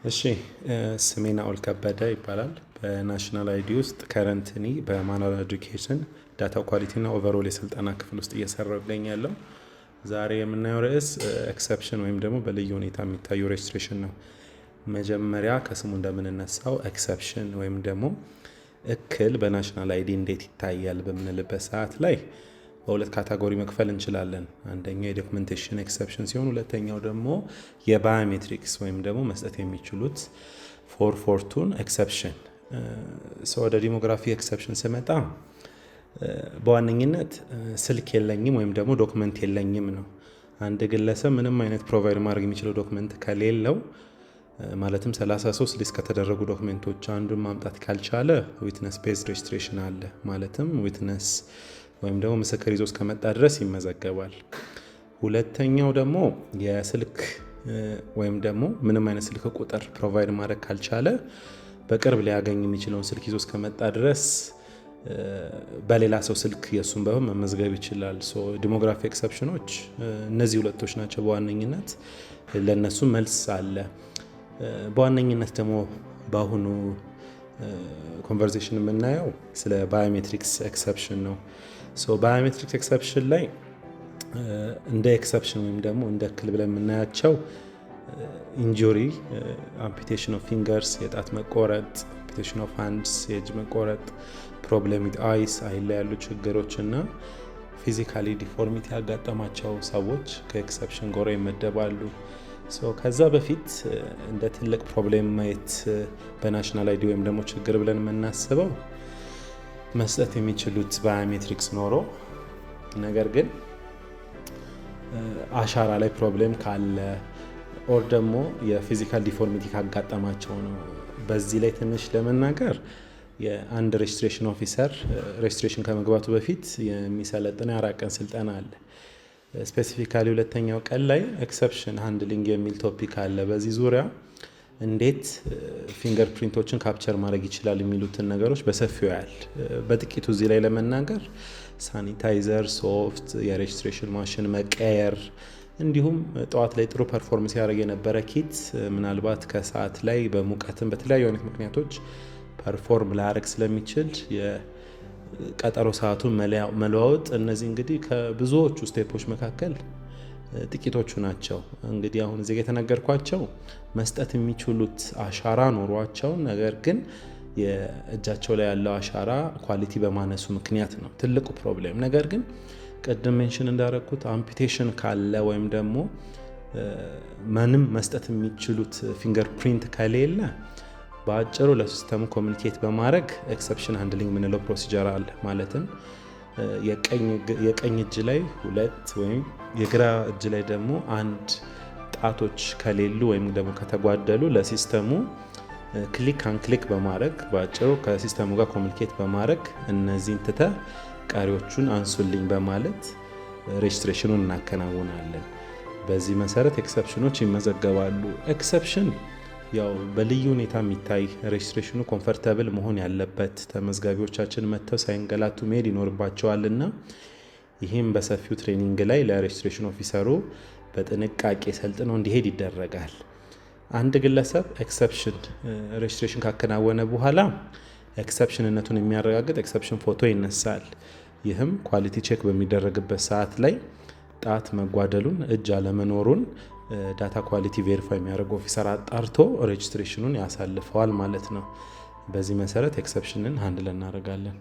እሺ ስሜ ናኦል ከበደ ይባላል። በናሽናል አይዲ ውስጥ ከረንትሊ በማኑዋል ኤዱኬሽን ዳታ ኳሊቲ እና ኦቨርኦል የስልጠና ክፍል ውስጥ እየሰራሁ እገኛለሁ። ዛሬ የምናየው ርዕስ ኤክሰፕሽን ወይም ደግሞ በልዩ ሁኔታ የሚታዩ ሬጅስትሬሽን ነው። መጀመሪያ ከስሙ እንደምንነሳው ኤክሰፕሽን ወይም ደግሞ እክል በናሽናል አይዲ እንዴት ይታያል በምንልበት ሰዓት ላይ በሁለት ካታጎሪ መክፈል እንችላለን። አንደኛው የዶክመንቴሽን ኤክሰፕሽን ሲሆን ሁለተኛው ደግሞ የባዮሜትሪክስ ወይም ደግሞ መስጠት የሚችሉት ፎርቱን ኤክሰፕሽን። ወደ ዲሞግራፊ ኤክሰፕሽን ስመጣ በዋነኝነት ስልክ የለኝም ወይም ደግሞ ዶክመንት የለኝም ነው። አንድ ግለሰብ ምንም አይነት ፕሮቫይድ ማድረግ የሚችለው ዶክመንት ከሌለው ማለትም 33 ሊስት ከተደረጉ ዶክመንቶች አንዱን ማምጣት ካልቻለ ዊትነስ ቤዝድ ሬጅስትሬሽን አለ። ማለትም ዊትነስ ወይም ደግሞ ምስክር ይዞ እስከመጣ ድረስ ይመዘገባል። ሁለተኛው ደግሞ የስልክ ወይም ደግሞ ምንም አይነት ስልክ ቁጥር ፕሮቫይድ ማድረግ ካልቻለ በቅርብ ሊያገኝ የሚችለውን ስልክ ይዞ እስከመጣ ድረስ በሌላ ሰው ስልክ የሱን በሆን መመዝገብ ይችላል። ዲሞግራፊ ኤክሰፕሽኖች እነዚህ ሁለቶች ናቸው በዋነኝነት። ለነሱ መልስ አለ። በዋነኝነት ደግሞ በአሁኑ ኮንቨርሴሽን የምናየው ስለ ባዮሜትሪክስ ኤክሰፕሽን ነው። ባዮሜትሪክስ ኤክሰፕሽን ላይ እንደ ኤክሰፕሽን ወይም ደግሞ እንደ እክል ብለን የምናያቸው ኢንጁሪ፣ አምፒቴሽን ኦፍ ፊንገርስ የጣት መቆረጥ፣ አምፒቴሽን ኦፍ ሃንድስ የእጅ መቆረጥ፣ ፕሮብለም ዊዝ አይስ አይን ላይ ያሉ ችግሮች እና ፊዚካሊ ዲፎርሚቲ ያጋጠማቸው ሰዎች ከኤክሰፕሽን ጎራ ይመደባሉ። ከዛ በፊት እንደ ትልቅ ፕሮብሌም ማየት በናሽናል አይዲ ወይም ደግሞ ችግር ብለን የምናስበው መስጠት የሚችሉት ባዮሜትሪክስ ኖሮ ነገር ግን አሻራ ላይ ፕሮብሌም ካለ ኦር ደግሞ የፊዚካል ዲፎርሚቲ ካጋጠማቸው ነው። በዚህ ላይ ትንሽ ለመናገር የአንድ ሬጅስትሬሽን ኦፊሰር ሬጅስትሬሽን ከመግባቱ በፊት የሚሰለጥነው የ4 ቀን ስልጠና አለ። ስፔሲፊካሊ ሁለተኛው ቀን ላይ ኤክሰፕሽን ሃንድሊንግ የሚል ቶፒክ አለ። በዚህ ዙሪያ እንዴት ፊንገር ፕሪንቶችን ካፕቸር ማድረግ ይችላል የሚሉትን ነገሮች በሰፊው ያህል በጥቂቱ እዚህ ላይ ለመናገር ሳኒታይዘር፣ ሶፍት፣ የሬጅስትሬሽን ማሽን መቀየር እንዲሁም ጠዋት ላይ ጥሩ ፐርፎርመንስ ያደረገ የነበረ ኪት ምናልባት ከሰዓት ላይ በሙቀትም በተለያዩ አይነት ምክንያቶች ፐርፎርም ላያደርግ ስለሚችል የቀጠሮ ሰዓቱን መለዋወጥ፣ እነዚህ እንግዲህ ከብዙዎቹ ስቴፖች መካከል ጥቂቶቹ ናቸው። እንግዲህ አሁን እዚህ የተነገርኳቸው መስጠት የሚችሉት አሻራ ኖሯቸው ነገር ግን የእጃቸው ላይ ያለው አሻራ ኳሊቲ በማነሱ ምክንያት ነው ትልቁ ፕሮብሌም። ነገር ግን ቅድም ሜንሽን እንዳደረኩት አምፒቴሽን ካለ ወይም ደግሞ ምንም መስጠት የሚችሉት ፊንገር ፕሪንት ከሌለ በአጭሩ ለሲስተሙ ኮሚኒኬት በማድረግ ኤክሰፕሽን ሃንድሊንግ የምንለው ፕሮሲጀር አለ። ማለትም የቀኝ እጅ ላይ 2 ወይም የግራ እጅ ላይ ደግሞ 1 ጣቶች ከሌሉ ወይም ደግሞ ከተጓደሉ ለሲስተሙ ክሊክ አንክሊክ በማድረግ በአጭሩ ከሲስተሙ ጋር ኮሚኒኬት በማድረግ እነዚህን ትተ ቀሪዎቹን አንሱልኝ በማለት ሬጅስትሬሽኑን እናከናውናለን። በዚህ መሰረት ኤክሰፕሽኖች ይመዘገባሉ። ኤክሰፕሽን ያው በልዩ ሁኔታ የሚታይ ሬጅስትሬሽኑ ኮምፈርታብል መሆን ያለበት ተመዝጋቢዎቻችን መጥተው ሳይንገላቱ መሄድ ይኖርባቸዋልና ይህም በሰፊው ትሬኒንግ ላይ ለሬጅስትሬሽን ኦፊሰሩ በጥንቃቄ ሰልጥነው እንዲሄድ ይደረጋል። አንድ ግለሰብ ኤክሰፕሽን ሬጅስትሬሽን ካከናወነ በኋላ ኤክሰፕሽንነቱን የሚያረጋግጥ ኤክሰፕሽን ፎቶ ይነሳል። ይህም ኳሊቲ ቼክ በሚደረግበት ሰዓት ላይ ጣት መጓደሉን፣ እጅ አለመኖሩን ዳታ ኳሊቲ ቬሪፋይ የሚያደርገው ኦፊሰር አጣርቶ ሬጅስትሬሽኑን ያሳልፈዋል ማለት ነው። በዚህ መሰረት ኤክሰፕሽንን ሃንድል እናደርጋለን።